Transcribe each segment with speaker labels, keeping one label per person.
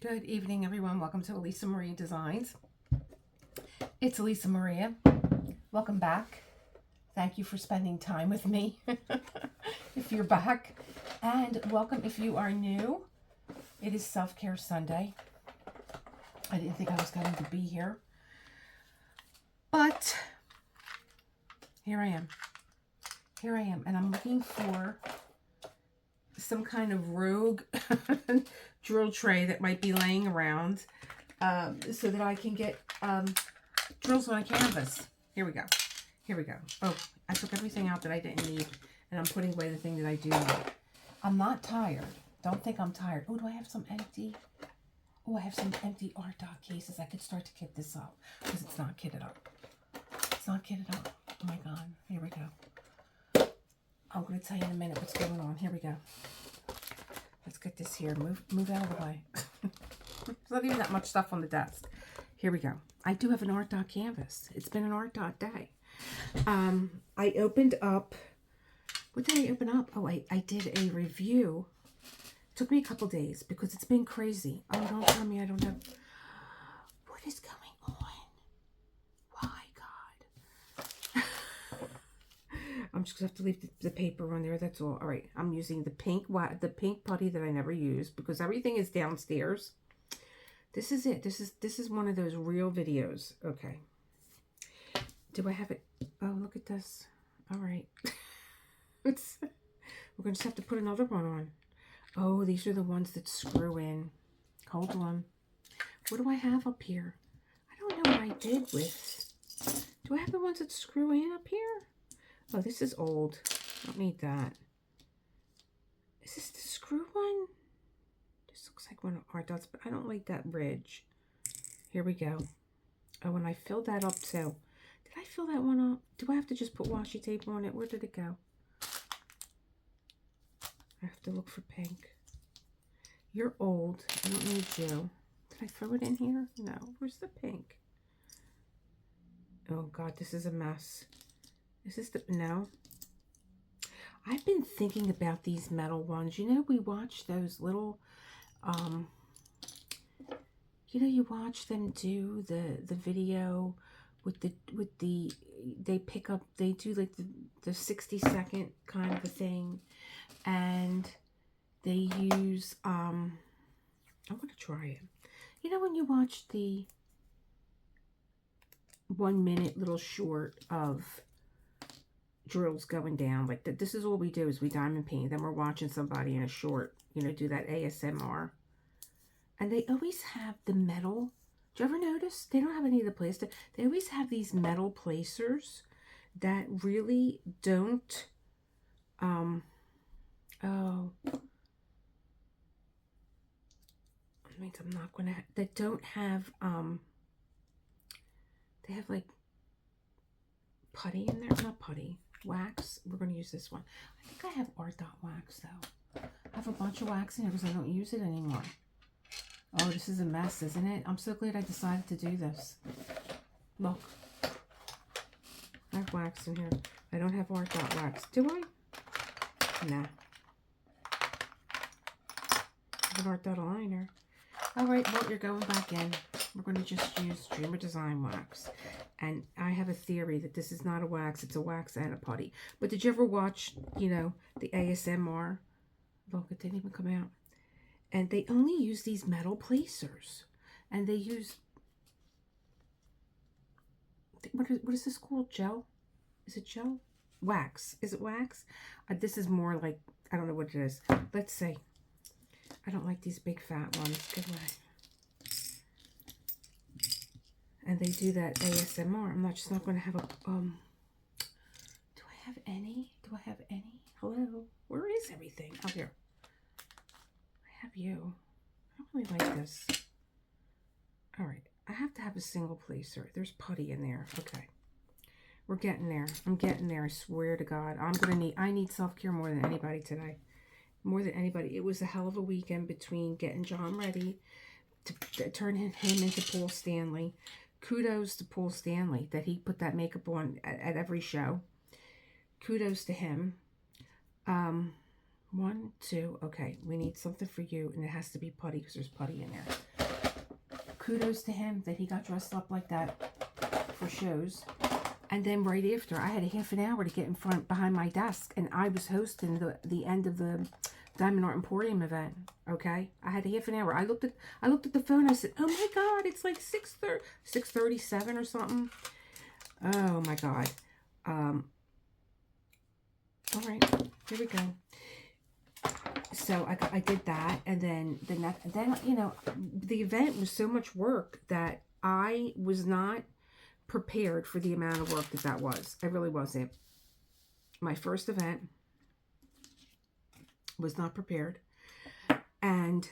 Speaker 1: Good evening, everyone. Welcome to Elisa Maria Designs. It's Elisa Maria. Welcome back. Thank you for spending time with me if you're back. And welcome if you are new. It is Self-Care Sunday. I didn't think I was going to be here. But here I am. Here I am. And I'm looking for some kind of rogue drill tray that might be laying around so that I can get drills on a canvas. Here we go. Here we go. Oh, I took everything out that I didn't need, and I'm putting away the thing that I do need. I'm not tired. Don't think I'm tired. Oh, do I have some empty? Oh, I have some empty ArtDot cases. I could start to kit this up because it's not kitted up. It's not kitted up. Oh my God. Here we go. I'm going to tell you in a minute what's going on. Here we go. Let's get this here. Move out of the way. There's not even that much stuff on the desk. Here we go. I do have an ArtDot canvas. It's been an ArtDot day. I opened up. What did I open up? Oh, I did a review. It took me a couple days because it's been crazy. Oh, don't tell me I don't have. What is going on? Why, God? I'm just gonna have to leave the paper on there. That's all. All right. I'm using the pink putty that I never use because everything is downstairs. This is it. This is one of those real videos. Okay. Do I have it? Oh, look at this. All right. We're gonna just have to put another one on. Oh, these are the ones that screw in. Hold on. What do I have up here? I don't know what I did with. Do I have the ones that screw in up here? Oh, this is old. I don't need that. Is this the screw one? This looks like one of ArtDot's, but I don't like that ridge. Here we go. Oh, and I filled that up too. Did I fill that one up? Do I have to just put washi tape on it? Where did it go? I have to look for pink. You're old. I don't need you. Did I throw it in here? No. Where's the pink? Oh, God, this is a mess. Is this the... No. I've been thinking about these metal ones. You know, we watch those little... you know, you watch them do the video with the they pick up, they do like the 60-second kind of a thing, and they use I want to try it. You know, when you watch the 1 minute little short of drills going down, like that, this is all we do is we diamond paint, then we're watching somebody in a short, you know, do that ASMR, and they always have the metal. Do you ever notice they don't have any of the plastic? They always have these metal placers that really don't oh, that means I'm not gonna that don't have they have like putty in there. Not putty, wax. We're going to use this one. I think I have ArtDot wax though. I have a bunch of wax in here because I don't use it anymore. Oh, this is a mess, isn't it? I'm so glad I decided to do this. Look. I have wax in here. I don't have ArtDot wax. Do I? Nah. I have an ArtDot aligner. All right, well, you're going back in. We're going to just use Dreamer Design wax. And I have a theory that this is not a wax. It's a wax and a putty. But did you ever watch, you know, the ASMR? Look, it didn't even come out. And they only use these metal placers. And they use... What is this called? Gel? Is it gel? Wax. Is it wax? This is more like... I don't know what it is. Let's see. I don't like these big fat ones. Good way. And they do that ASMR. I'm just not going to have a, do I have any? Do I have any? Hello? Where is everything? Oh, here. I have you. I don't really like this. All right. I have to have a single placer. There's putty in there. Okay. We're getting there. I'm getting there. I swear to God. I need self-care more than anybody today. More than anybody. It was a hell of a weekend between getting John ready to turn him into Paul Stanley. Kudos to Paul Stanley that he put that makeup on at every show. Kudos to him. 1, 2. Okay, we need something for you, and it has to be putty because there's putty in there. kudos to him that he got dressed up like that for shows. And then right after, I had a half an hour to get in front behind my desk, and I was hosting the end of the Diamond Art Emporium event. Okay, I had a half an hour. I looked at the phone. I said, "Oh my God, it's like 6:37 or something." Oh my God. All right, here we go. So I did that, and then you know, the event was so much work that I was not prepared for the amount of work that was. I really wasn't. My first event, was not prepared, and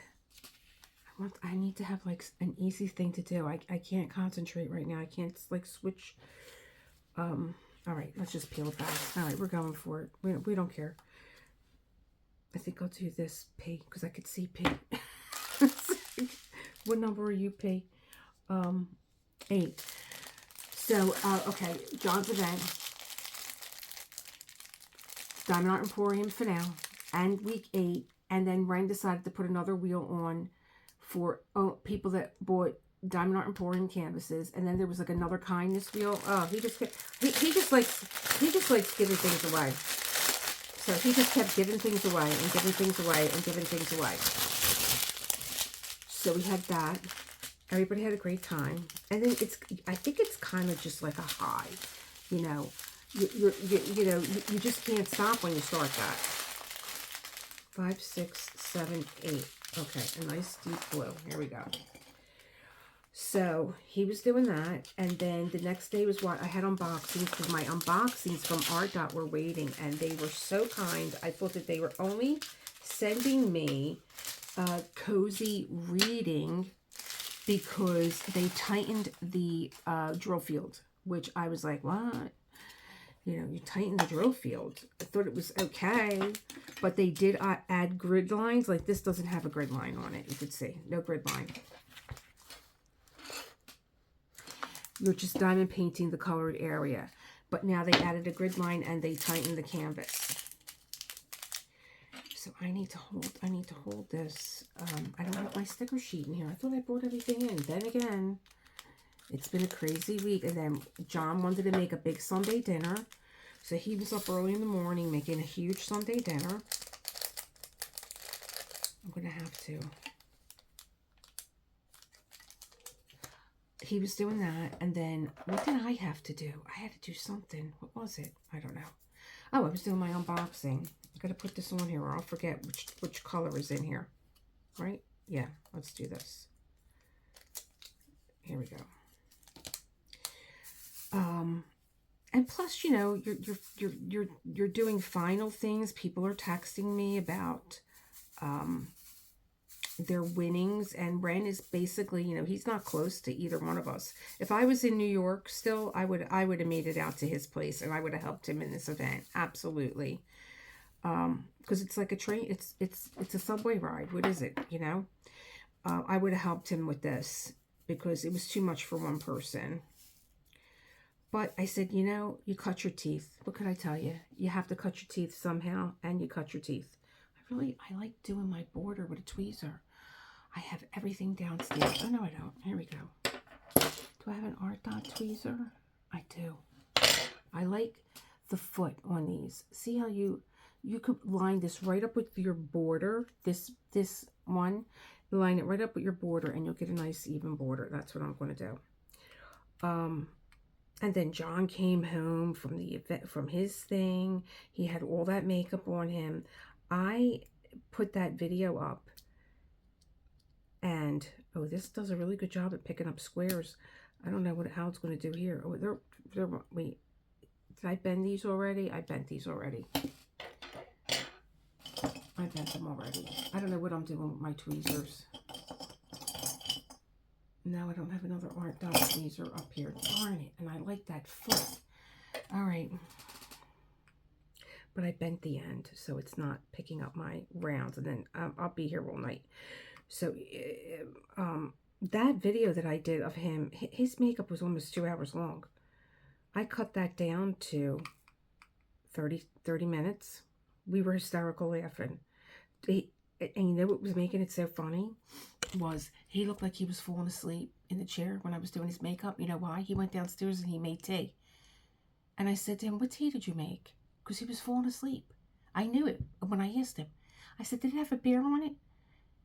Speaker 1: I need to have like an easy thing to do. I can't concentrate right now. I can't like switch. All right, let's just peel it back. All right, we're going for it. We don't care. I think I'll do this P because I could see P. What number are you, P? 8. So, okay, John's event, Diamond Art Emporium for now, and week 8, and then Ren decided to put another wheel on for people that bought Diamond Art Emporium canvases, and then there was like another kindness wheel. Oh, he just likes giving things away. So he just kept giving things away and giving things away and giving things away. So we had that. Everybody had a great time, and then I think it's kind of just like a high, you know. You just can't stop when you start that. 5, 6, 7, 8. Okay, a nice deep blue. Here we go. So he was doing that, and then the next day was what I had unboxings, because my unboxings from ArtDot were waiting, and they were so kind. I thought that they were only sending me a cozy reading because they tightened the drill field, which I was like, what? You know, you tighten the drill field. I thought it was okay, but they did add grid lines. Like this doesn't have a grid line on it. You could see no grid line. You're just diamond painting the colored area, but now they added a grid line and they tightened the canvas. So I need to hold this. I don't have my sticker sheet in here. I thought I brought everything in. Then again, it's been a crazy week. And then John wanted to make a big Sunday dinner. So he was up early in the morning making a huge Sunday dinner. I'm going to have to. He was doing that. And then what did I have to do? I had to do something. What was it? I don't know. Oh, I was doing my unboxing. I got to put this on here or I'll forget which color is in here. Right? Yeah, let's do this. Here we go. And plus, you know, you're doing final things. People are texting me about their winnings, and Ren is basically, you know, he's not close to either one of us. If I was in New York still, I would have made it out to his place and I would have helped him in this event. Absolutely. Because it's like a train, it's a subway ride. What is it? You know, I would have helped him with this because it was too much for one person. But I said, you know, you cut your teeth. What could I tell you? You have to cut your teeth somehow, and you cut your teeth. I like doing my border with a tweezer. I have everything downstairs. Oh, no, I don't. Here we go. Do I have an ArtDot tweezer? I do. I like the foot on these. See how you could line this right up with your border. This one, line it right up with your border, and you'll get a nice even border. That's what I'm going to do. And then John came home from the event, from his thing. He had all that makeup on him. I put that video up, and oh, this does a really good job at picking up squares. I don't know how it's going to do here. Oh, wait, did I bend these already? I bent these already. I bent them already. I don't know what I'm doing with my tweezers. Now I don't have another ArtDot tweezer up here. Darn it. And I like that foot. All right. But I bent the end, so it's not picking up my rounds. And then I'll be here all night. So that video that I did of him, his makeup was almost 2 hours long. I cut that down to 30 minutes. We were hysterical laughing. And you know what was making it so funny? was he looked like he was falling asleep in the chair when I was doing his makeup. You know why? He went downstairs and he made tea. And I said to him, what tea did you make? Because he was falling asleep. I knew it when I asked him. I said, did it have a beer on it?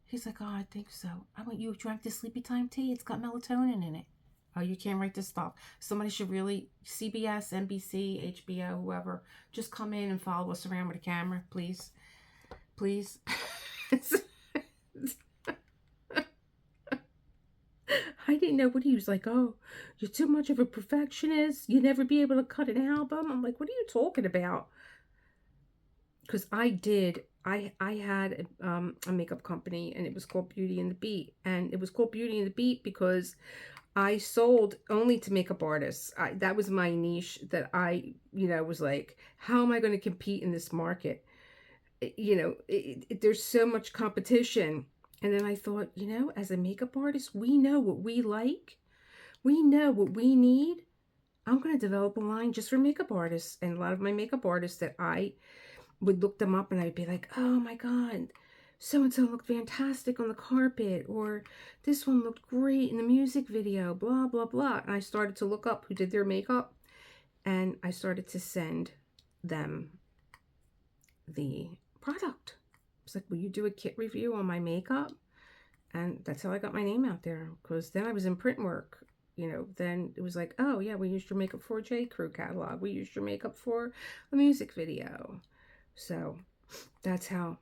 Speaker 1: He's like, oh, I think so. I went, you drank the sleepy time tea? It's got melatonin in it. Oh, you can't write this stuff. Somebody should really, CBS, NBC, HBO, whoever, just come in and follow us around with a camera, please. Please. I didn't know what he was like. Oh, you're too much of a perfectionist. You'll never be able to cut an album. I'm like, what are you talking about? Because I had a makeup company, and it was called Beauty and the Beat. And it was called Beauty and the Beat because I sold only to makeup artists. That was my niche that I, was like, how am I going to compete in this market? There's so much competition. And then I thought, as a makeup artist, we know what we like. We know what we need. I'm going to develop a line just for makeup artists. And a lot of my makeup artists that I would look them up and I'd be like, oh my God, so-and-so looked fantastic on the carpet, or this one looked great in the music video, blah, blah, blah. And I started to look up who did their makeup, and I started to send them the product. It's like, will you do a kit review on my makeup? And that's how I got my name out there, because then I was in print work. Then it was like, oh yeah, we used your makeup for a J. Crew catalog. We used your makeup for a music video. So that's how,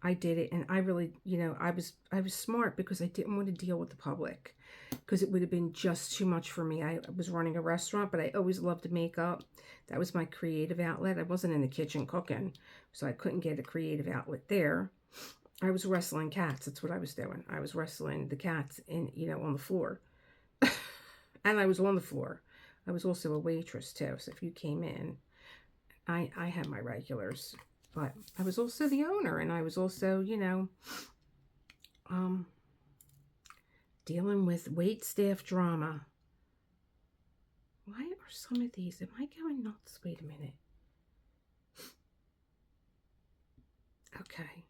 Speaker 1: I did it. And I really, I was smart because I didn't want to deal with the public, because it would have been just too much for me. I was running a restaurant, but I always loved makeup. That was my creative outlet. I wasn't in the kitchen cooking, so I couldn't get a creative outlet there. I was wrestling cats. That's what I was doing. I was wrestling the cats on the floor. And I was on the floor. I was also a waitress too. So if you came in, I had my regulars, but I was also the owner, and I was also, dealing with wait staff drama. Why are some of these? Am I going nuts? Wait a minute. Okay.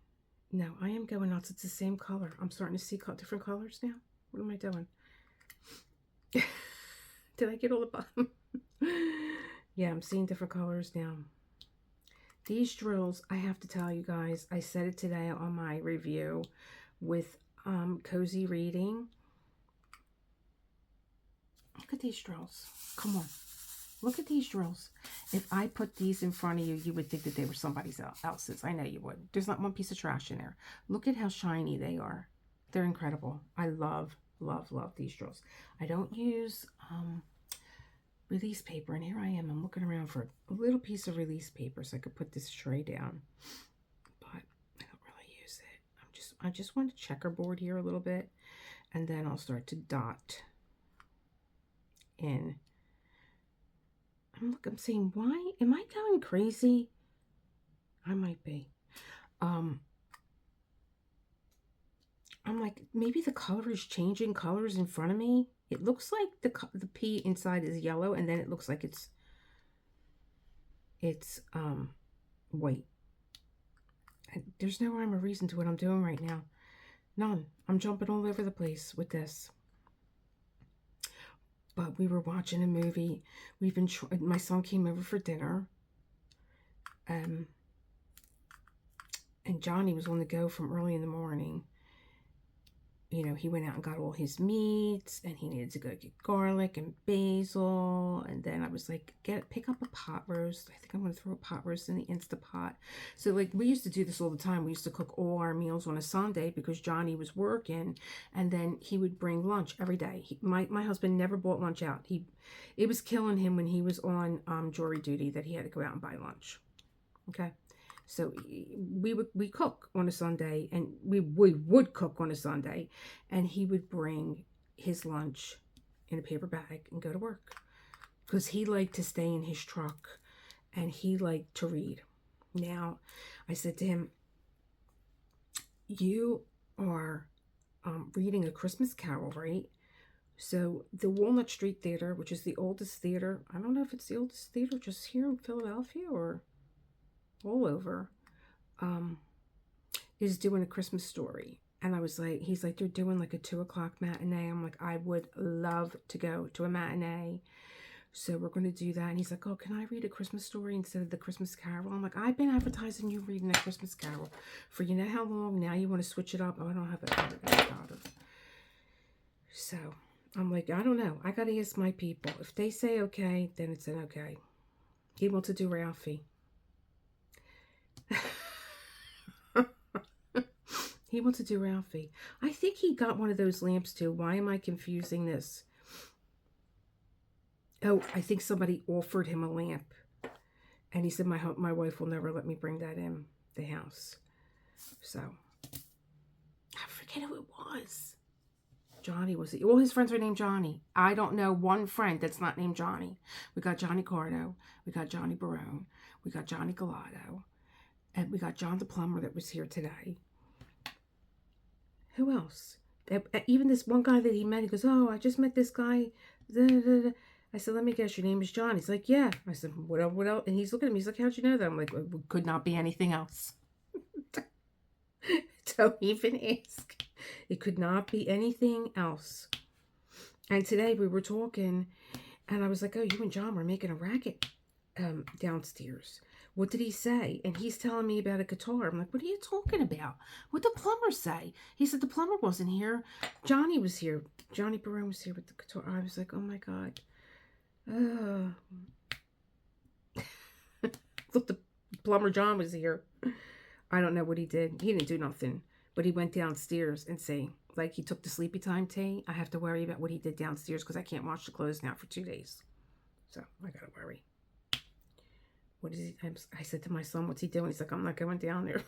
Speaker 1: No, I am going nuts. It's the same color. I'm starting to see different colors now. What am I doing? Did I get all the bottom? Yeah, I'm seeing different colors now. These drills, I have to tell you guys, I said it today on my review with Cozy Reading. Look at these drills. Come on. Look at these drills. If I put these in front of you, you would think that they were somebody else's. I know you would. There's not one piece of trash in there. Look at how shiny they are. They're incredible. I love, love, love these drills. I don't use release paper, and here I am. I'm looking around for a little piece of release paper so I could put this tray down, but I don't really use it. I just want to checkerboard here a little bit, and then I'll start to dot in. I'm saying, why am I going crazy? I might be. I'm like, maybe the color is changing colors in front of me. It looks like the P inside is yellow, and then it looks like it's white. There's no rhyme or reason to what I'm doing right now. None. I'm jumping all over the place with this. But we were watching a movie. My son came over for dinner. And Johnny was on the go from early in the morning. He went out and got all his meats, and he needed to go get garlic and basil. And then I was like, pick up a pot roast. I think I'm going to throw a pot roast in the Instapot. So like, we used to do this all the time. We used to cook all our meals on a Sunday because Johnny was working, and then he would bring lunch every day. My husband never bought lunch out. It was killing him when he was on jury duty that he had to go out and buy lunch. Okay. So we cook on a Sunday, and we would cook on a Sunday, and he would bring his lunch in a paper bag and go to work, because he liked to stay in his truck, and he liked to read. Now, I said to him, you are reading A Christmas Carol, right? So the Walnut Street Theater, which is the oldest theater, I don't know if it's the oldest theater just here in Philadelphia or all over, is doing A Christmas Story. And I was like, he's like, they're doing like a 2 o'clock matinee. I'm like, I would love to go to a matinee. So we're going to do that. And he's like, oh, can I read a Christmas story instead of the Christmas Carol? I'm like, I've been advertising you reading a Christmas Carol for you know how long. Now you want to switch it up. Oh, I don't have it. So I'm like, I don't know. I got to ask my people. If they say okay, then it's an okay. He wants to do Ralphie. He wants to do Ralphie. I think he got one of those lamps too. Why am I confusing this? Oh, I think somebody offered him a lamp. And he said, my wife will never let me bring that in the house. So, I forget who it was. Johnny was it? All his friends are named Johnny. I don't know one friend that's not named Johnny. We got Johnny Cardo. We got Johnny Barone. We got Johnny Galato. And we got John the plumber that was here today. Who else? Even this one guy that he met, he goes, oh, I just met this guy. I said, let me guess, your name is John. He's like, yeah. I said, what else? And he's looking at me. He's like, how'd you know that? I'm like, it could not be anything else. Don't even ask. It could not be anything else. And today we were talking, and I was like, oh, you and John were making a racket downstairs. What did he say? And he's telling me about a guitar. I'm like, what are you talking about? What did the plumber say? He said the plumber wasn't here. Johnny was here. Johnny Barone was here with the guitar. I was like, oh my God. Thought the plumber John was here. I don't know what he did. He didn't do nothing. But he went downstairs and say, like he took the sleepy time tea. I have to worry about what he did downstairs because I can't wash the clothes now for 2 days. So I got to worry. What is he? I said to my son, what's he doing? He's like, I'm not going down there.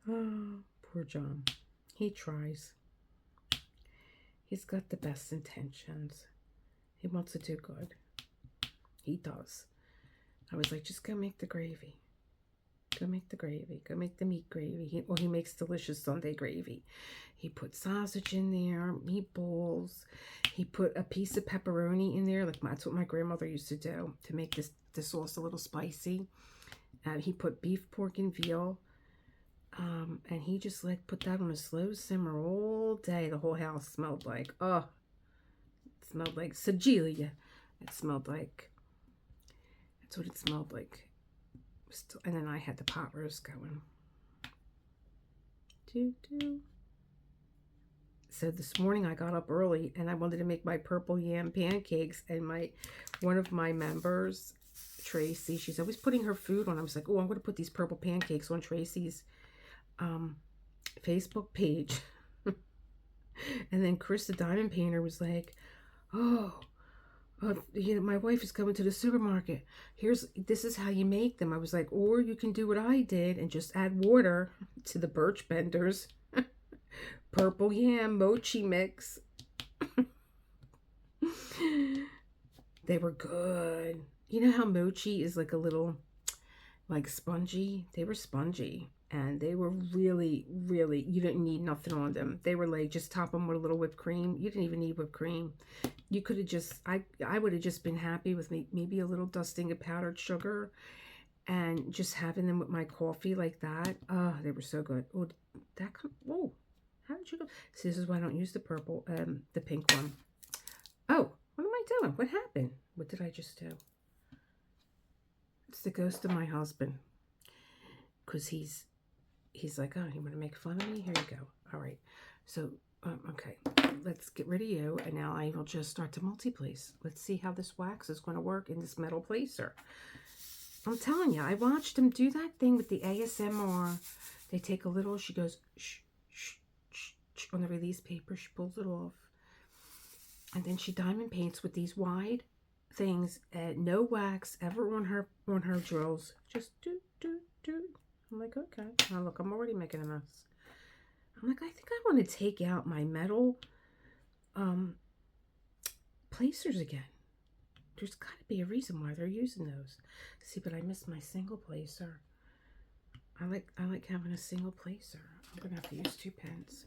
Speaker 1: Oh, poor John. He tries. He's got the best intentions. He wants to do good. He does. I was like, just go make the gravy. Go make the gravy. Go make the meat gravy. He makes delicious Sunday gravy. He put sausage in there, meatballs. He put a piece of pepperoni in there. Like that's what my grandmother used to do to make the sauce a little spicy. He put beef, pork, and veal. And he just put that on a slow simmer all day. The whole house smelled like, it smelled like Sagelia. It smelled like, that's what it smelled like. And then I had the pot roast going. So this morning I got up early and I wanted to make my purple yam pancakes. And one of my members, Tracy, she's always putting her food on. I was like, oh, I'm going to put these purple pancakes on Tracy's Facebook page. And then Chris the diamond painter was like, oh, my wife is coming to the supermarket. This is how you make them. I was like, or you can do what I did and just add water to the birch benders. Purple yam mochi mix. They were good. You know how mochi is like a little like spongy? They were spongy. And they were really, really, you didn't need nothing on them. They were like, just top them with a little whipped cream. You didn't even need whipped cream. You could have just, I would have just been happy with maybe a little dusting of powdered sugar and just having them with my coffee like that. Oh, they were so good. Oh, how did you go? See, this is why I don't use the purple, the pink one. Oh, what am I doing? What happened? What did I just do? It's the ghost of my husband. Because he's like, oh, you want to make fun of me? Here you go. All right. So, okay. Let's get rid of you. And now I will just start to multi-place. Let's see how this wax is going to work in this metal placer. I'm telling you, I watched him do that thing with the ASMR. They take a little, she goes, shh, shh, shh, shh, on the release paper. She pulls it off. And then she diamond paints with these wide things. No wax ever on her drills. Just do. I'm like, okay. Now look, I'm already making a mess. I'm like, I think I want to take out my metal placers again. There's got to be a reason why they're using those. See, but I missed my single placer. I like having a single placer. I'm gonna have to use 2 pens.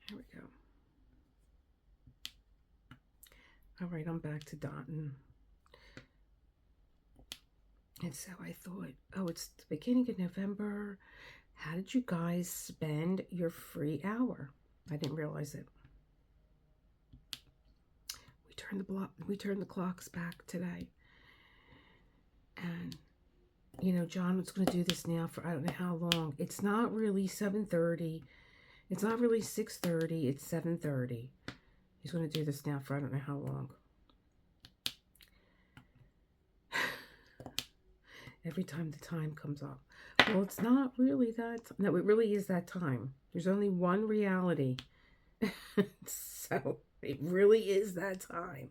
Speaker 1: Here we go. All right, I'm back to dotting. And so I thought, oh, it's the beginning of November. How did you guys spend your free hour? I didn't realize it. We turned the clocks back today. And you know, John was going to do this now for I don't know how long. It's not really 7:30. It's not really 6:30. It's 7:30. He's going to do this now for I don't know how long. Every time the time comes up. Well, it's not really that. No, it really is that time. There's only one reality. So it really is that time.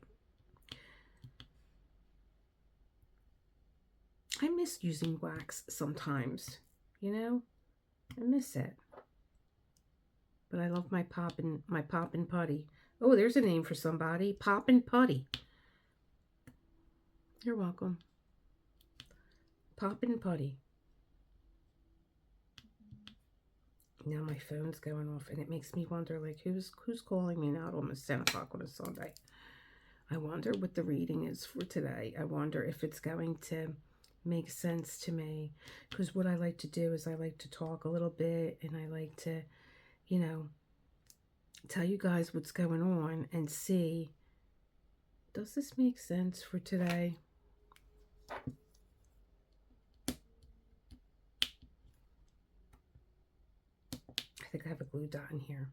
Speaker 1: I miss using wax sometimes. You know, I miss it. But I love my poppin' putty. Oh, there's a name for somebody. Poppin' putty. You're welcome. Poppin' putty. Now my phone's going off, and it makes me wonder, like, who's calling me now at almost 10 o'clock on a Sunday? I wonder what the reading is for today. I wonder if it's going to make sense to me. Because what I like to do is I like to talk a little bit, and I like to, you know, tell you guys what's going on and see, does this make sense for today? I think I have a glue dot in here.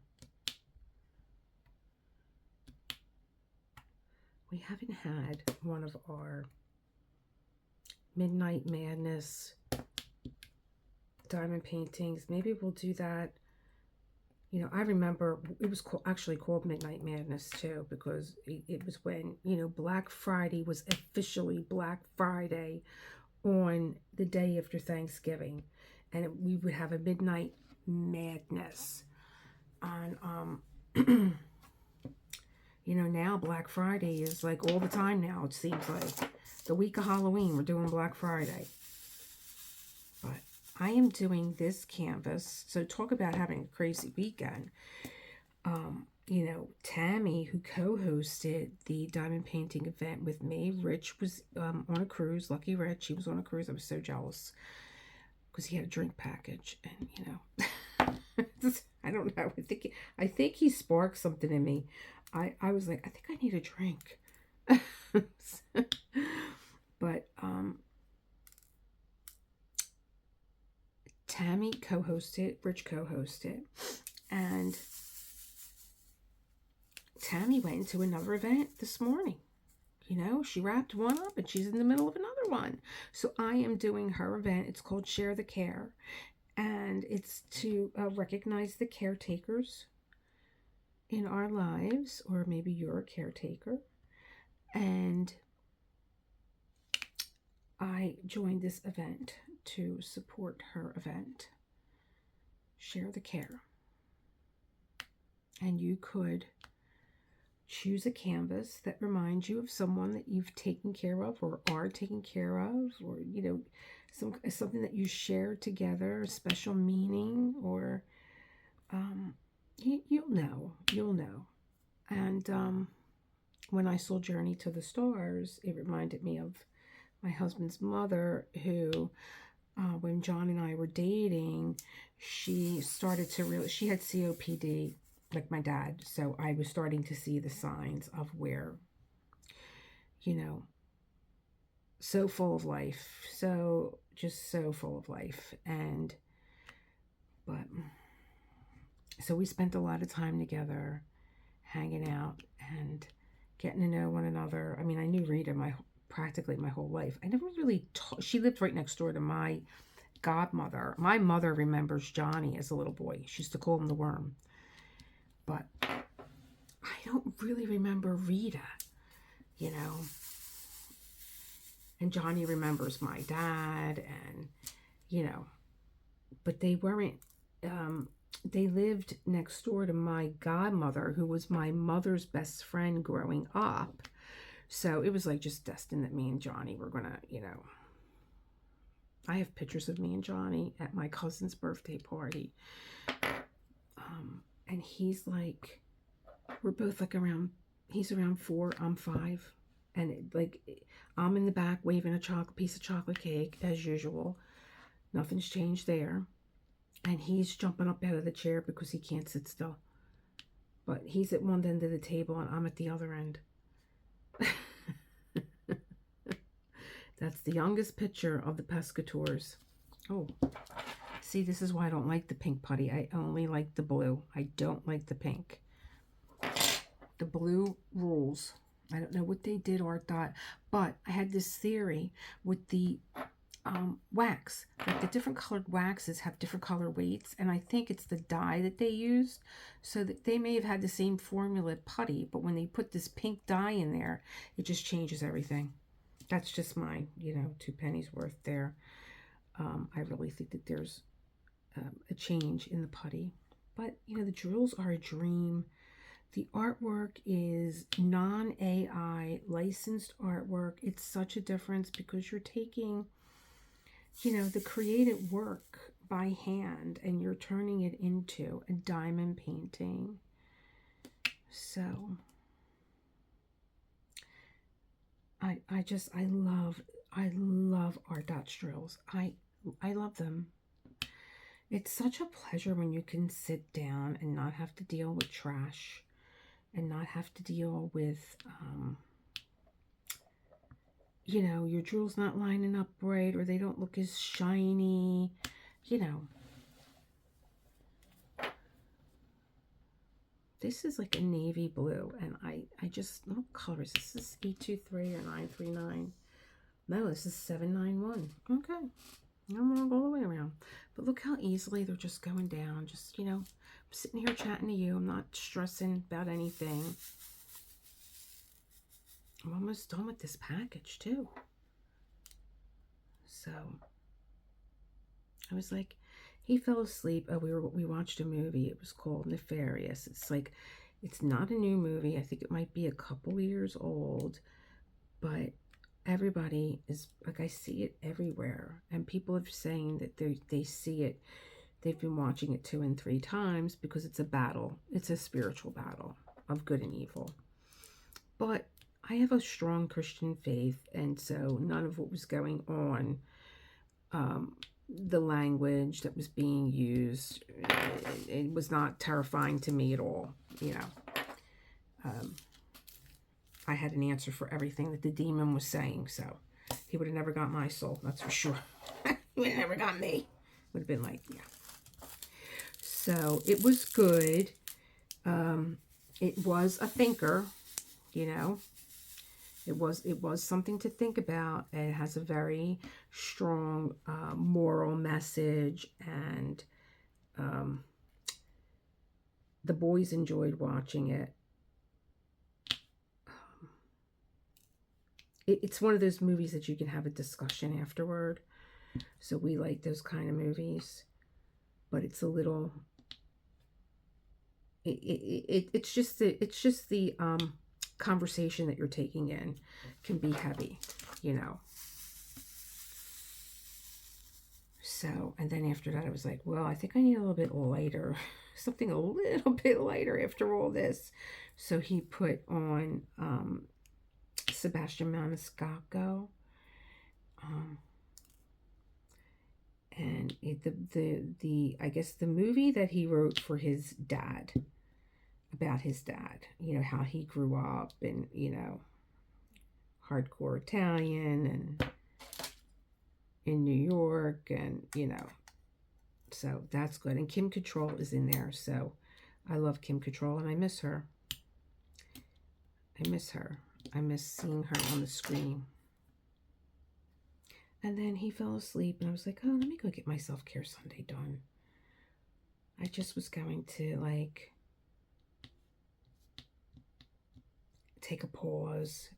Speaker 1: We haven't had one of our Midnight Madness diamond paintings. Maybe we'll do that. You know, I remember it was actually called Midnight Madness too, because it was when, you know, Black Friday was officially Black Friday on the day after Thanksgiving. And we would have a Midnight Madness on, you know, now Black Friday is like all the time now, it seems like. The week of Halloween, we're doing Black Friday. But I am doing this canvas. So talk about having a crazy weekend. You know, Tammy, who co-hosted the diamond painting event with me. Rich was on a cruise. Lucky Rich, he was on a cruise. I was so jealous because he had a drink package. And, you know, I don't know. I think he sparked something in me. I was like, I think I need a drink. But Tammy co-hosted, Rich co-hosted, and Tammy went into another event this morning. You know, she wrapped one up and she's in the middle of another one. So I am doing her event. It's called Share the Care, and it's to recognize the caretakers in our lives, or maybe you're a caretaker. And I joined this event to support her event, Share the Care. And you could choose a canvas that reminds you of someone that you've taken care of or are taking care of, or, you know, something that you shared together, a special meaning, or you'll know. And when I saw Journey to the Stars, it reminded me of my husband's mother, who, when John and I were dating, she started to she had COPD, like my dad. So I was starting to see the signs of where, you know, so full of life, just so full of life. But so we spent a lot of time together, hanging out and getting to know one another. I mean, I knew Rita practically my whole life. I never really she lived right next door to my godmother. My mother remembers Johnny as a little boy. She used to call him the Worm. But I don't really remember Rita, you know. And Johnny remembers my dad, and, you know, but they weren't, they lived next door to my godmother, who was my mother's best friend growing up. So it was like just destined that me and Johnny were gonna, you know. I have pictures of me and Johnny at my cousin's birthday party. And he's like, we're both like he's around 4, I'm 5. And I'm in the back waving a piece of chocolate cake as usual. Nothing's changed there. And he's jumping up out of the chair because he can't sit still. But he's at one end of the table and I'm at the other end. That's the youngest picture of the Pescators. Oh, see, this is why I don't like the pink putty. I only like the blue. I don't like the pink. The blue rules. I don't know what they did, ArtDot, but I had this theory with the wax. Like the different colored waxes have different color weights, and I think it's the dye that they used. So that they may have had the same formula putty, but when they put this pink dye in there, it just changes everything. That's just my, 2 pennies worth there. I really think that there's a change in the putty. But, the drills are a dream. The artwork is non-AI licensed artwork. It's such a difference because you're taking, the creative work by hand and you're turning it into a diamond painting. So I love ArtDot drills. I love them. It's such a pleasure when you can sit down and not have to deal with trash and not have to deal with, your drills not lining up right or they don't look as shiny, This is like a navy blue, and I just, what color is this? Is this 823 or 939? No, this is 791. Okay. I'm going to go all the way around. But look how easily they're just going down. Just, I'm sitting here chatting to you. I'm not stressing about anything. I'm almost done with this package, too. So, I was like, he fell asleep. Oh, we watched a movie. It was called Nefarious. It's not a new movie. I think it might be a couple years old. But everybody is, like, I see it everywhere. And people are saying that they see it. They've been watching it 2 and 3 times because it's a battle. It's a spiritual battle of good and evil. But I have a strong Christian faith. And so none of what was going on, the language that was being used, it was not terrifying to me at all, I had an answer for everything that the demon was saying, so he would have never got my soul, that's for sure. He would have never got me. Would have been like, yeah. So it was good. It was a thinker, It was something to think about. It has a very strong moral message, and the boys enjoyed watching it. It's one of those movies that you can have a discussion afterward. So we like those kind of movies, but it's a little. It's just the conversation that you're taking in can be heavy, So, and then after that, I was like, well, I think I need a little bit lighter, something a little bit lighter after all this. So he put on Sebastian Maniscalco, and I guess the movie that he wrote for his dad, about his dad, how he grew up and, hardcore Italian and in New York and, so that's good. And Kim Cattrall is in there. So I love Kim Cattrall and I miss her. I miss her. I miss seeing her on the screen. And then he fell asleep and I was like, oh, let me go get my self-care Sunday done. I just was going to take a pause,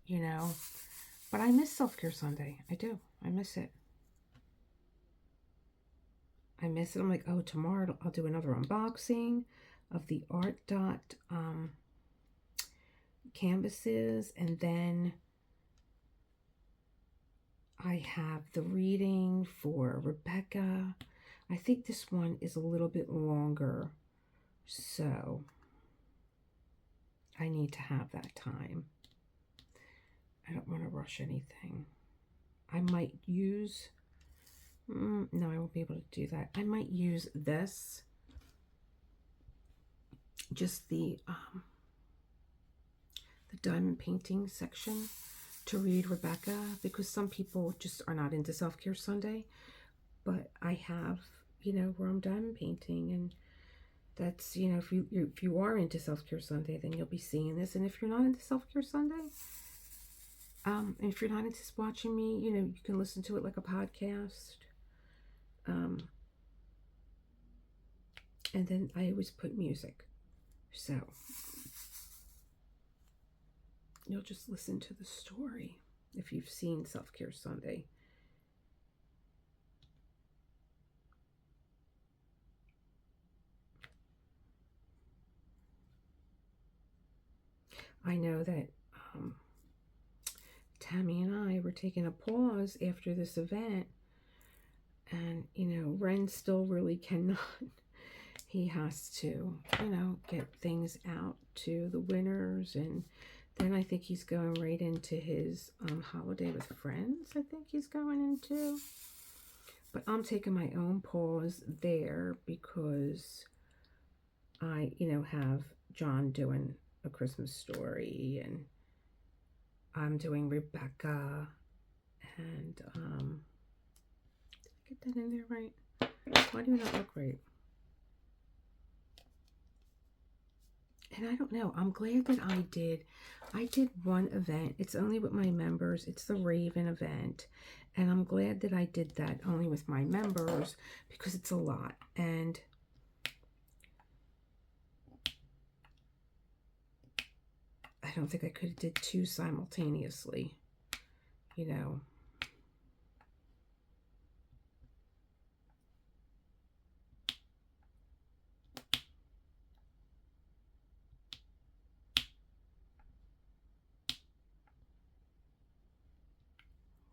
Speaker 1: But I miss self-care Sunday. I do. I miss it. I miss it. I'm like, oh, tomorrow I'll do another unboxing of the ArtDot canvases. And then I have the reading for Rebecca. I think this one is a little bit longer. So I need to have that time. I don't want to rush anything. I might use, no, I won't be able to do that. I might use this, just the diamond painting section to read Rebecca, because some people just are not into Self-Care Sunday, but I have, you know, where I'm diamond painting, and that's, you know, if you are into Self-Care Sunday, then you'll be seeing this. And if you're not into Self-Care Sunday, and if you're not into watching me, you know, you can listen to it like a podcast. And then I always put music, so you'll just listen to the story if you've seen Self-Care Sunday. I know that Tammy and I were taking a pause after this event, and, you know, Ren still really cannot. He has to, you know, get things out to the winners, and then I think he's going right into his holiday with friends. I think he's going into. But I'm taking my own pause there because I, you know, have John doing A Christmas Story, and I'm doing Rebecca, and did I get that in there right? Why do it not look right? And I don't know. I'm glad that I did one event. It's only with my members. It's the Raven event. And I'm glad that I did that only with my members, because it's a lot. And I don't think I could have did two simultaneously, you know.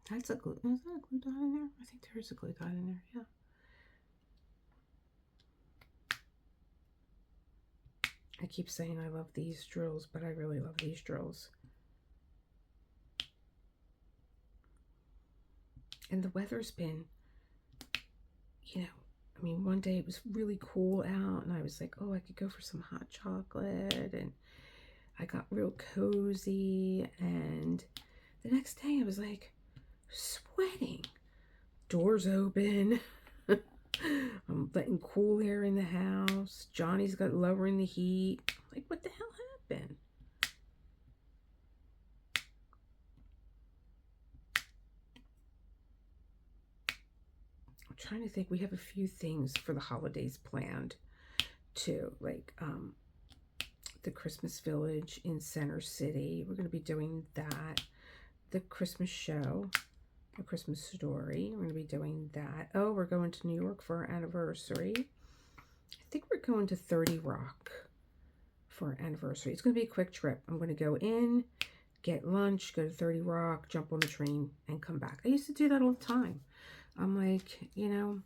Speaker 1: That's a glue. Is that a glue dot in there? I think there is a glue dot in there. Yeah. I keep saying I love these drills, but I really love these drills. And the weather's been, you know, I mean, one day it was really cool out, and I was like, oh, I could go for some hot chocolate, and I got real cozy. And the next day I was like sweating, doors open. I'm letting cool air in the house. Johnny's got lowering the heat. Like, what the hell happened? I'm trying to think. We have a few things for the holidays planned too, like the Christmas Village in Center City. We're going to be doing that. The Christmas show, A Christmas Story. We're going to be doing that. Oh, we're going to New York for our anniversary. I think we're going to 30 Rock for our anniversary. It's going to be a quick trip. I'm going to go in, get lunch, go to 30 Rock, jump on the train, and come back. I used to do that all the time. I'm like, you know,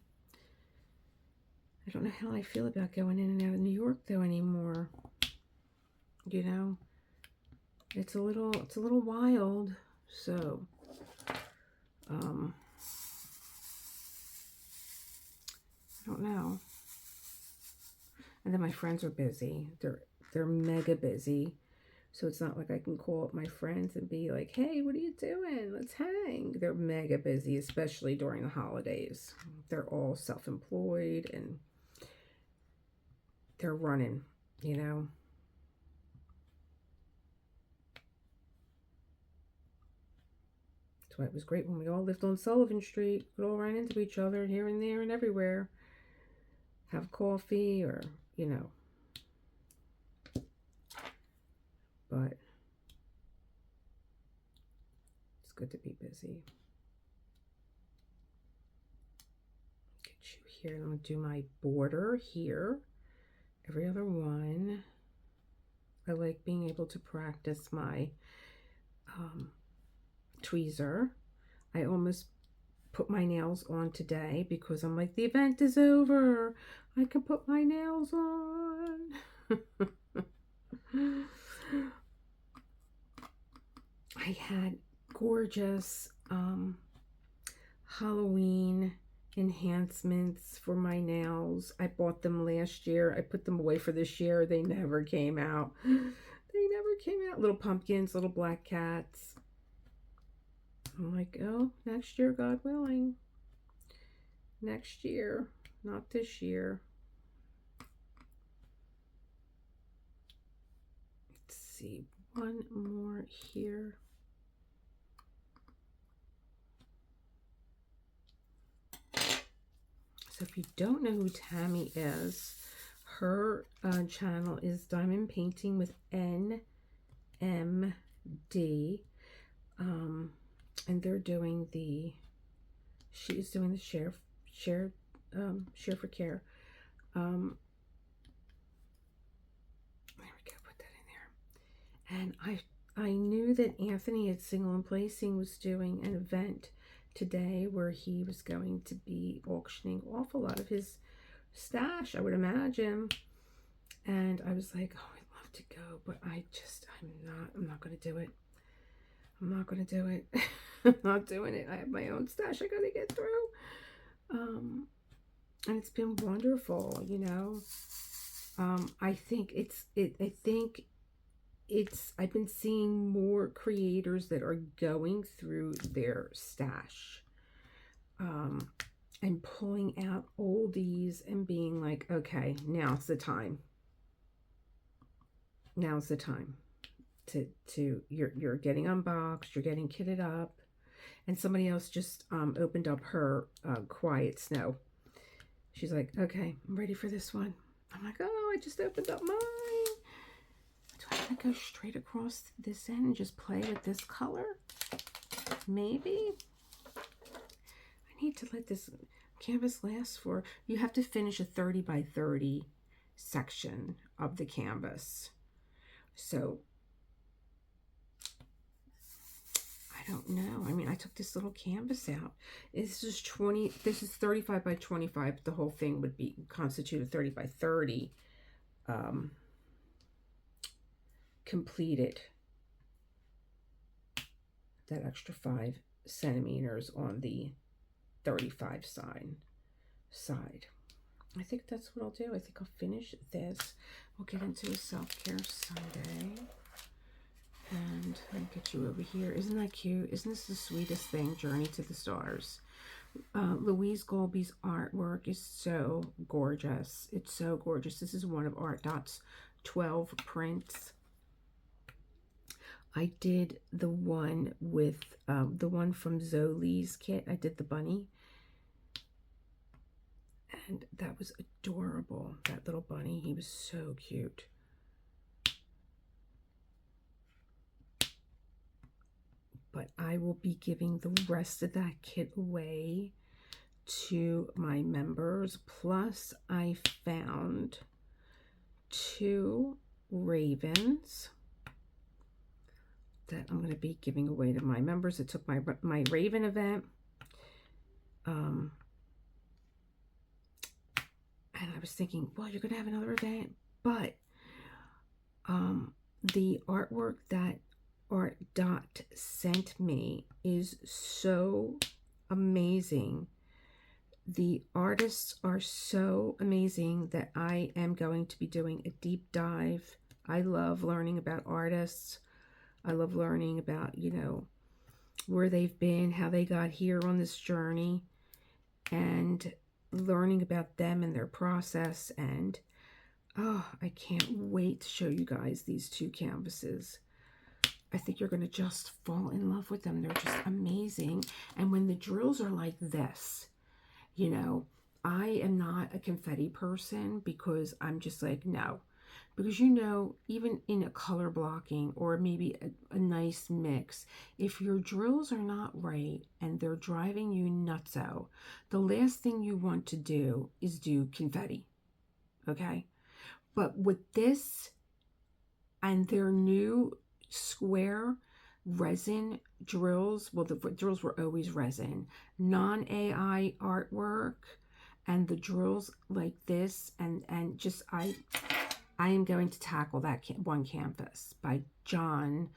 Speaker 1: I don't know how I feel about going in and out of New York though anymore. You know, it's a little wild. So, I don't know. And then my friends are busy. They're mega busy. So it's not like I can call up my friends and be like, hey, what are you doing? Let's hang. They're mega busy, especially during the holidays. They're all self-employed and they're running, you know. That's why it was great when we all lived on Sullivan Street. We'd all run into each other here and there and everywhere. Have coffee or, you know. But it's good to be busy. Get you here. I'm going to do my border here. Every other one. I like being able to practice my tweezer. I almost put my nails on today because I'm like, the event is over. I can put my nails on. I had gorgeous Halloween enhancements for my nails. I bought them last year. I put them away for this year. They never came out. They never came out. Little pumpkins, little black cats. I'm like, oh, next year, God willing. Next year, not this year. Let's see, one more here. So if you don't know who Tammy is, her channel is Diamond Painting with NMD. And they're doing the, she's doing the share for care. There we go, put that in there. And I knew that Anthony at Single and Placing was doing an event today where he was going to be auctioning off a lot of his stash, I would imagine. And I was like, oh, I'd love to go, but I'm not going to do it. I'm not going to do it. I'm not doing it. I have my own stash I got to get through. And it's been wonderful, you know. I think I've been seeing more creators that are going through their stash, and pulling out oldies and being like, okay, now's the time. Now's the time you're getting unboxed, you're getting kitted up. And somebody else just opened up her Quiet Snow. She's like, okay, I'm ready for this one. I'm like, oh, I just opened up mine. Do I want to go straight across this end and just play with this color? Maybe. I need to let this canvas last for, you have to finish a 30 by 30 section of the canvas. So, I don't know. I mean, I took this little canvas out. This is 35 by 25. The whole thing would be constituted 30 by 30. Completed. That extra 5 centimeters on the 35 side. I think that's what I'll do. I think I'll finish this. We'll get into a self-care Sunday. And let me get you over here. Isn't that cute? Isn't this the sweetest thing? Journey to the Stars. Louise Goalby's artwork is so gorgeous. It's so gorgeous. This is one of ArtDot's 12 prints. I did the one with the one from Zolie's kit. I did the bunny. And that was adorable. That little bunny. He was so cute. But I will be giving the rest of that kit away to my members. Plus, I found 2 ravens that I'm going to be giving away to my members. It took my raven event. And I was thinking, well, you're going to have another event. But the artwork that ArtDot sent me is so amazing. The artists are so amazing that I am going to be doing a deep dive. I love learning about artists. I love learning about, you know, where they've been, how they got here on this journey, and learning about them and their process. And oh, I can't wait to show you guys these 2 canvases. I think you're going to just fall in love with them. They're just amazing. And when the drills are like this, you know, I am not a confetti person because I'm just like, no. Because, you know, even in a color blocking or maybe a nice mix, if your drills are not right and they're driving you nutso, the last thing you want to do is do confetti, okay? But with this and their new square resin drills, well, the drills were always resin, non-AI artwork, and the drills like this, and just I am going to tackle that one canvas by John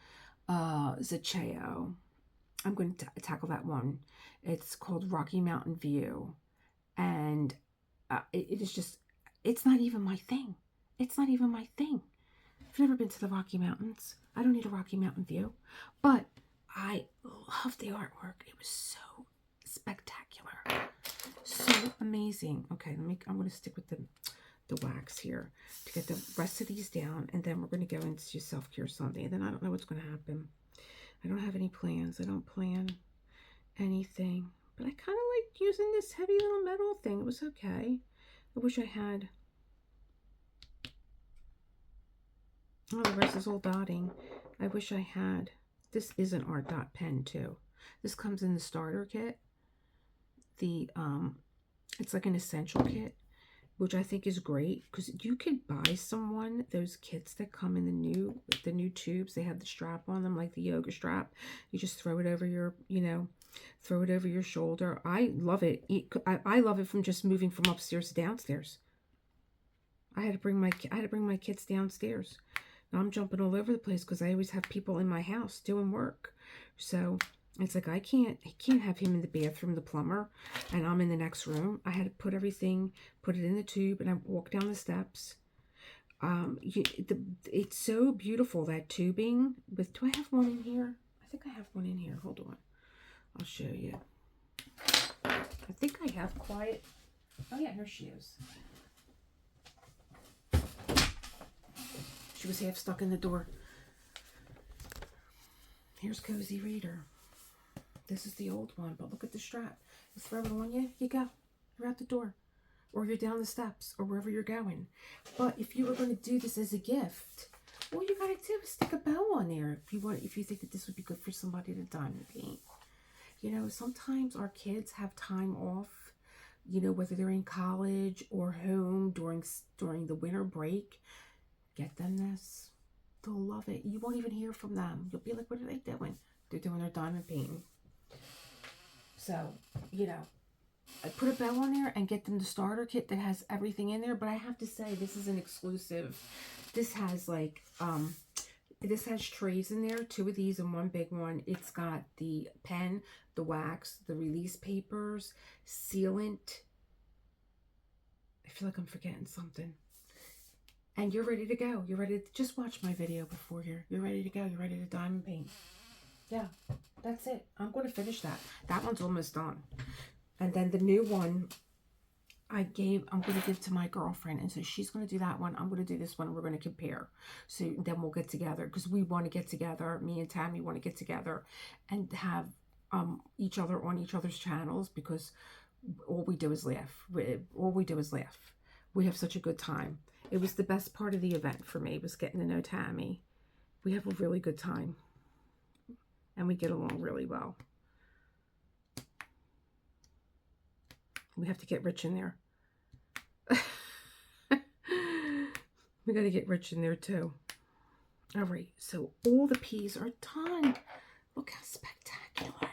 Speaker 1: Zaccheo. I'm going to tackle that one. It's called Rocky Mountain View. And it is just, it's not even my thing. It's not even my thing. I've never been to the Rocky Mountains. I don't need a Rocky Mountain view. But I love the artwork. It was so spectacular. So amazing. Okay, I'm going to stick with the wax here to get the rest of these down, and then we're going to go into Self-Care Sunday, and then I don't know what's going to happen. I don't have any plans. I don't plan anything, but I kind of like using this heavy little metal thing. It was okay. I wish I had, oh, the rest is all dotting. I wish I had, this is an ArtDot pen too. This comes in the starter kit. It's like an essential kit, which I think is great because you could buy someone those kits that come in the new tubes. They have the strap on them, like the yoga strap. You just throw it over your, throw it over your shoulder. I love it. I love it from just moving from upstairs to downstairs. I had to bring my kids downstairs. Now I'm jumping all over the place because I always have people in my house doing work. So it's like I can't have him in the bathroom, the plumber, and I'm in the next room. I had to put it in the tube, and I walk down the steps. It's so beautiful, that tubing. Do I have one in here? I think I have one in here. Hold on. I'll show you. I think I have quiet. Oh yeah, here she is. She was half stuck in the door. Here's Cozy Reader. This is the old one, but look at the strap. You throw it on you, you go. You're out the door. Or you're down the steps, or wherever you're going. But if you were going to do this as a gift, all you gotta do is stick a bow on there if you think that this would be good for somebody to diamond paint. Sometimes our kids have time off, whether they're in college or home during the winter break. Get them this. They'll love it. You won't even hear from them. You'll be like, what are they doing? They're doing their diamond painting. So, I put a bow on there and get them the starter kit that has everything in there. But I have to say, this is an exclusive. This has this has trays in there, 2 of these and 1 big one. It's got the pen, the wax, the release papers, sealant. I feel like I'm forgetting something. And you're ready to go. You're ready to just watch my video before here. You're ready to go. You're ready to diamond paint. Yeah, that's it. I'm going to finish that. That one's almost done. And then the new one I'm going to give to my girlfriend. And so she's going to do that one. I'm going to do this one. We're going to compare. So then we'll get together because we want to get together. Me and Tammy want to get together and have each other on each other's channels because all we do is laugh. All we do is laugh. We have such a good time. It was the best part of the event for me, was getting to know Tammy. We have a really good time. And we get along really well. We have to get rich in there. We got to get rich in there too. All right, so all the peas are done. Look how spectacular.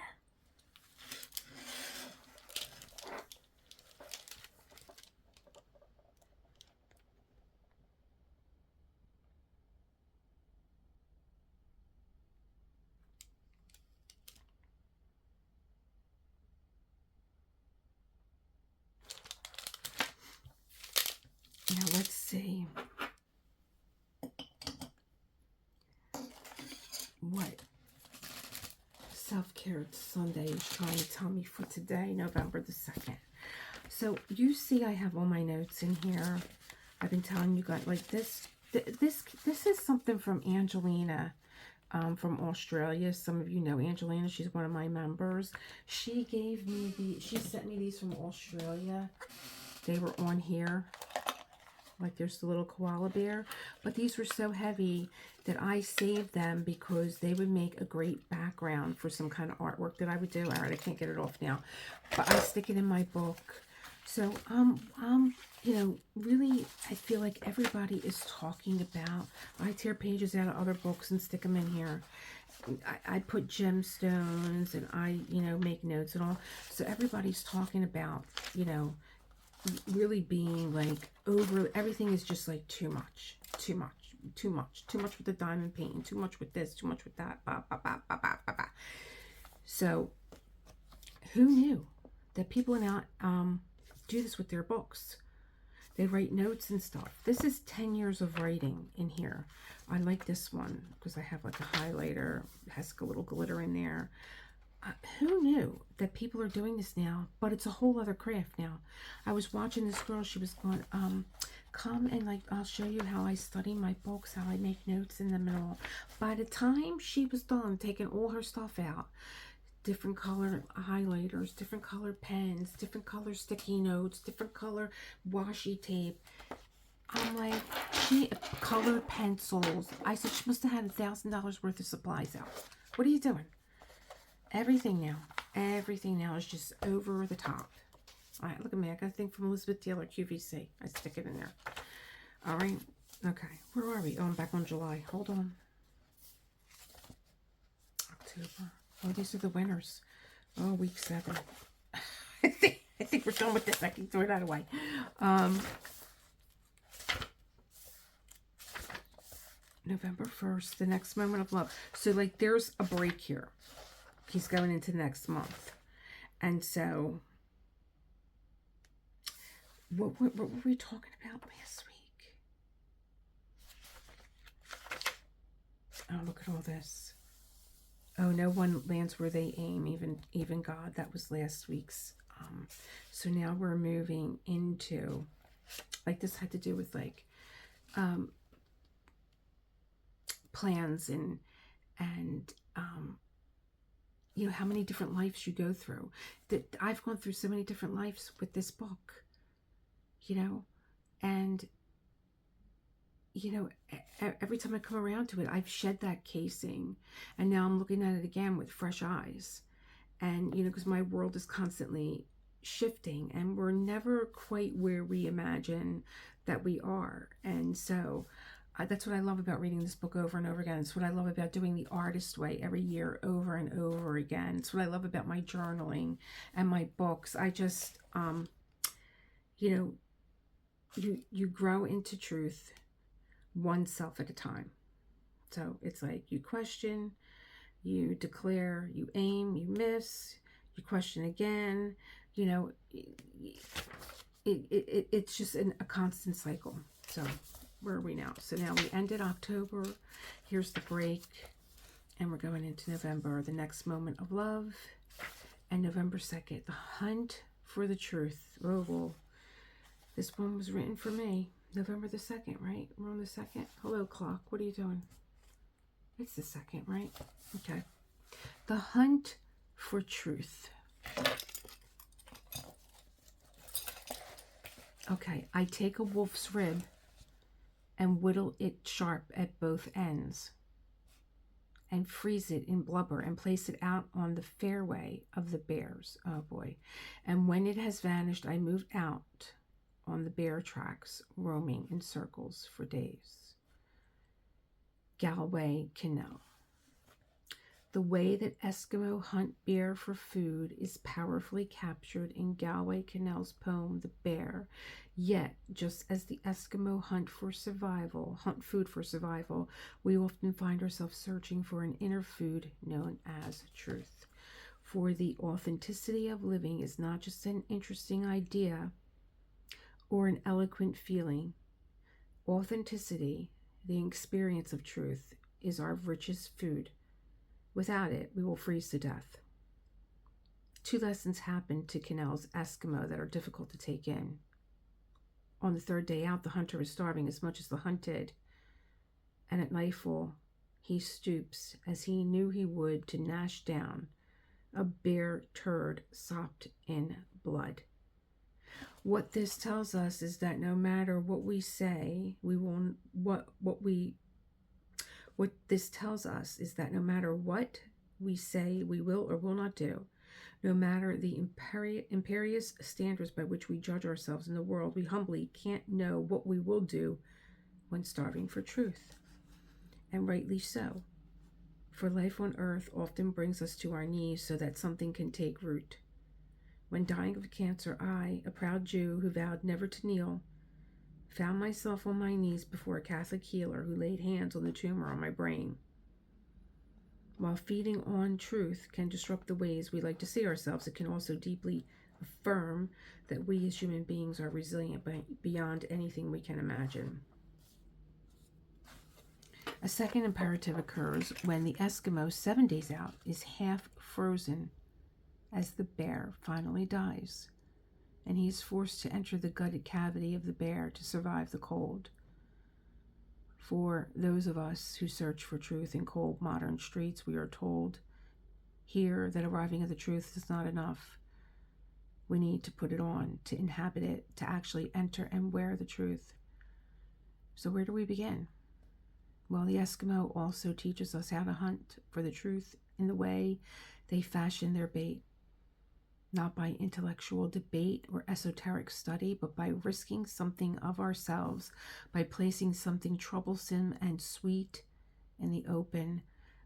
Speaker 1: Now let's see what Self-Care Sunday is trying to tell me for today, November the 2nd. So you see I have all my notes in here. I've been telling you guys, like this is something from Angelina from Australia. Some of you know Angelina. She's one of my members. She sent me these from Australia. They were on here. Like there's the little koala bear. But these were so heavy that I saved them because they would make a great background for some kind of artwork that I would do. All right, I can't get it off now. But I stick it in my book. So, really, I feel like everybody is talking about, I tear pages out of other books and stick them in here. I put gemstones and I, make notes and all. So everybody's talking about, really being like everything is just like too much with the diamond painting, too much with this, too much with that, So who knew that people now do this with their books? They write notes and stuff. This is 10 years of writing in here. I like this one because I have like a highlighter. It has a little glitter in there. Who knew that people are doing this now? But it's a whole other craft now. I was watching this girl. She was going, come and like, I'll show you how I study my books, how I make notes in them and all. By the time she was done taking all her stuff out, different color highlighters, different color pens, different color sticky notes, different color washi tape. I'm like, she colored pencils. I said she must have had $1,000 worth of supplies out. What are you doing? Everything now is just over the top. All right, look at me. I got a thing from Elizabeth Taylor QVC. I stick it in there. All right. Okay. Where are we? Oh, I'm back on July. Hold on. October. Oh, these are the winners. Oh, week 7. I think we're done with this. I can throw that away. November 1st, the next moment of love. So, like, there's a break here. He's going into next month. And so, what were we talking about last week? Oh, look at all this. Oh, no one lands where they aim, even God. That was last week's. So now we're moving into, like, this had to do with, like, plans and you know, how many different lives you go through. That I've gone through so many different lives with this book, you know, and, you know, every time I come around to it, I've shed that casing, and now I'm looking at it again with fresh eyes. And, you know, because my world is constantly shifting, and we're never quite where we imagine that we are. And so that's what I love about reading this book over and over again. It's what I love about doing the artist way every year over and over again. It's what I love about my journaling and my books. I just, you know, you grow into truth oneself at a time. So it's like you question, you declare, you aim, you miss, you question again. You know, it's just a constant cycle. So where are we now? So now we ended October. Here's the break. And we're going into November, the next moment of love. And November 2nd, the hunt for the truth. Oh, well, this one was written for me. November the 2nd, right? We're on the 2nd. Hello, clock. What are you doing? It's the 2nd, right? Okay. The hunt for truth. Okay, I take a wolf's rib and whittle it sharp at both ends and freeze it in blubber and place it out on the fairway of the bears. Oh boy. And when it has vanished, I move out on the bear tracks, roaming in circles for days. Galway Canal. The way that Eskimo hunt bear for food is powerfully captured in Galway Canal's poem, The Bear. Yet, just as the Eskimo hunt food for survival, we often find ourselves searching for an inner food known as truth. For the authenticity of living is not just an interesting idea or an eloquent feeling. Authenticity, the experience of truth, is our richest food. Without it, we will freeze to death. 2 lessons happen to Canal's Eskimo that are difficult to take in. On the 3rd day out, the hunter is starving as much as the hunted, and at nightfall, he stoops, as he knew he would, to gnash down a bear turd sopped in blood. What this tells us is that no matter what we say, What this tells us is that no matter what we say we will or will not do, no matter the imperious standards by which we judge ourselves in the world, we humbly can't know what we will do when starving for truth. And rightly so. For life on earth often brings us to our knees so that something can take root. When dying of cancer, I, a proud Jew who vowed never to kneel, found myself on my knees before a Catholic healer who laid hands on the tumor on my brain. While feeding on truth can disrupt the ways we like to see ourselves, it can also deeply affirm that we as human beings are resilient beyond anything we can imagine. A second imperative occurs when the Eskimo 7 days out is half frozen as the bear finally dies, and he is forced to enter the gutted cavity of the bear to survive the cold. For those of us who search for truth in cold modern streets, we are told here that arriving at the truth is not enough. We need to put it on, to inhabit it, to actually enter and wear the truth. So where do we begin? Well, the Eskimo also teaches us how to hunt for the truth in the way they fashion their bait. Not by intellectual debate or esoteric study, but by risking something of ourselves, by placing something troublesome and sweet in the open,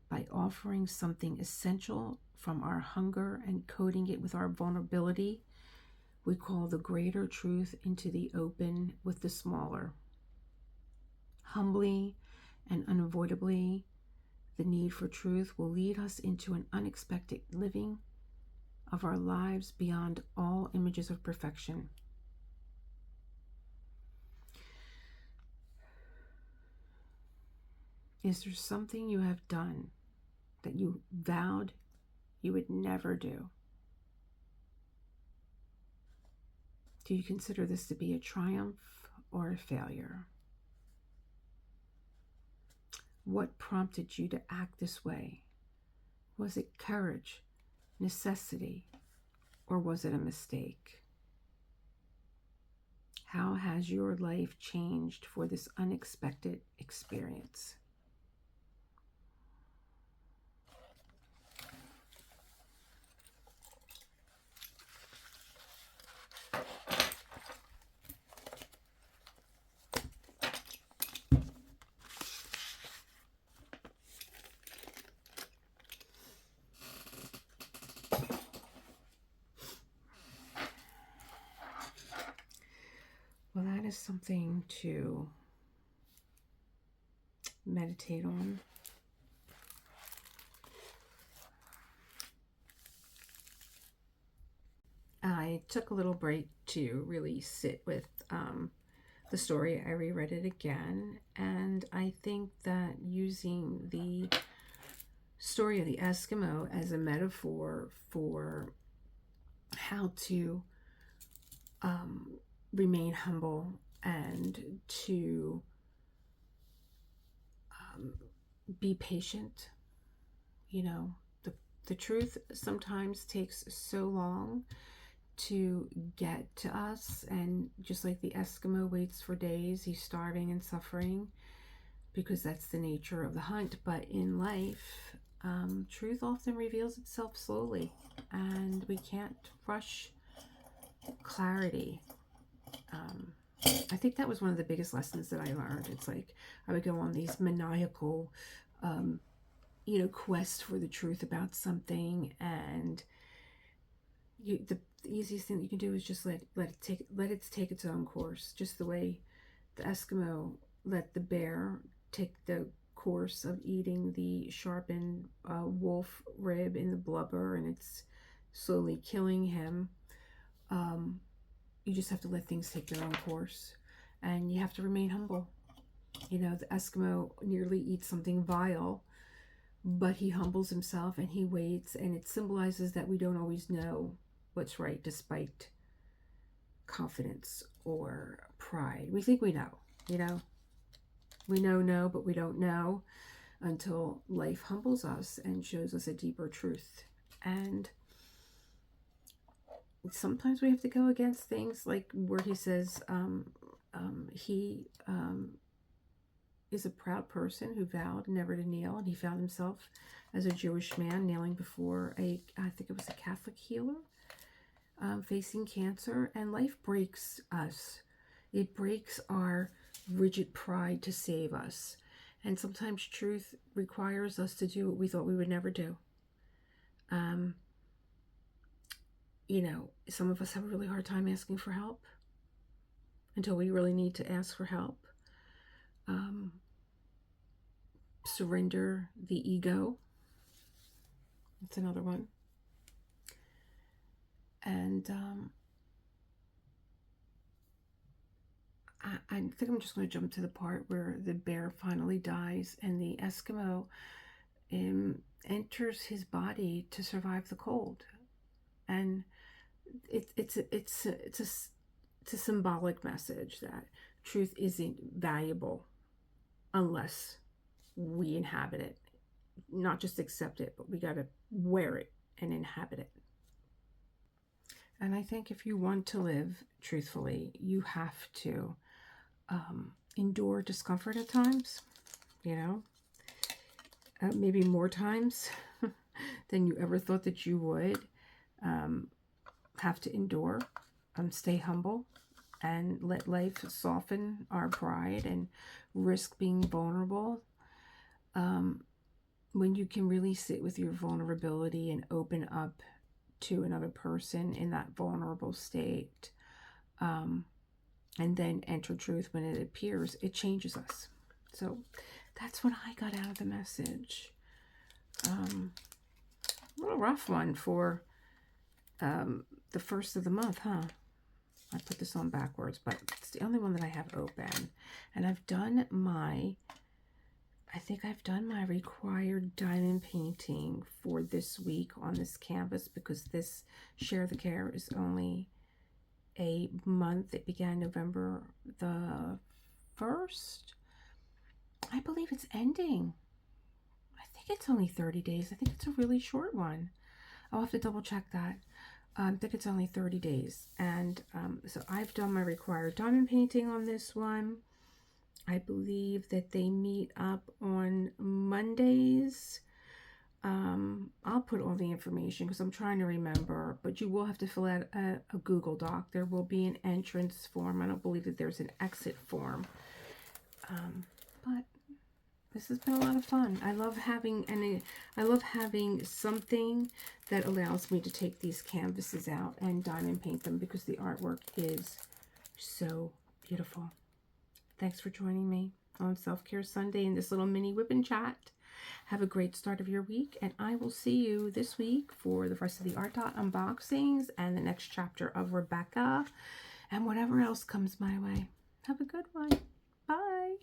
Speaker 1: by offering something essential from our hunger and coating it with our vulnerability. We call the greater truth into the open with the smaller. Humbly and unavoidably, the need for truth will lead us into an unexpected living of our lives beyond all images of perfection. Is there something you have done that you vowed you would never do? Do you consider this to be a triumph or a failure? What prompted you to act this way? Was it courage, necessity, or was it a mistake? How has your life changed for this unexpected experience? Well, that is something to meditate on. I took a little break to really sit with the story. I reread it again, and I think that using the story of the Eskimo as a metaphor for how to remain humble and to be patient. You know, the truth sometimes takes so long to get to us, and just like the Eskimo waits for days, he's starving and suffering because that's the nature of the hunt. But in life, truth often reveals itself slowly, and we can't rush clarity. I think that was one of the biggest lessons that I learned. It's like I would go on these maniacal quest for the truth about something, and the easiest thing that you can do is just let it take its own course, just the way the Eskimo let the bear take the course of eating the sharpened wolf rib in the blubber, and it's slowly killing him. You just have to let things take their own course, and you have to remain humble. You know, the Eskimo nearly eats something vile, but he humbles himself and he waits, and it symbolizes that we don't always know what's right despite confidence or pride. We think we know, we know, but we don't know until life humbles us and shows us a deeper truth. And sometimes we have to go against things like where he says he is a proud person who vowed never to kneel, and he found himself as a Jewish man kneeling before I think it was a Catholic healer, facing cancer. And life breaks us. It breaks our rigid pride to save us. And sometimes truth requires us to do what we thought we would never do. Some of us have a really hard time asking for help until we really need to ask for help. Surrender the ego That's another one. And I think I'm just going to jump to the part where the bear finally dies and the Eskimo enters his body to survive the cold. And it's a symbolic message that truth isn't valuable unless we inhabit it. Not just accept it, but we got to wear it and inhabit it. And I think if you want to live truthfully, you have to endure discomfort at times, you know, maybe more times than you ever thought that you would. Have to endure, stay humble, and let life soften our pride and risk being vulnerable. When you can really sit with your vulnerability and open up to another person in that vulnerable state, and then enter truth when it appears, it changes us. So that's what I got out of the message. A little rough one for the first of the month, huh? I put this on backwards, but it's the only one that I have open. And I've done my, I think I've done my required diamond painting for this week on this canvas, because this Share the Care is only a month. It began November the 1st. I believe it's ending. I think it's only 30 days. I think it's a really short one. I'll have to double check that. I think it's only 30 days. And so I've done my required diamond painting on this one. I believe that they meet up on Mondays. I'll put all the information because I'm trying to remember, but you will have to fill out a Google Doc. There will be an entrance form. I don't believe that there's an exit form. But this has been a lot of fun. I love having something that allows me to take these canvases out and diamond paint them, because the artwork is so beautiful. Thanks for joining me on Self-Care Sunday in this little mini whip and chat. Have a great start of your week, and I will see you this week for the rest of the ArtDot unboxings and the next chapter of Rebecca and whatever else comes my way. Have a good one. Bye.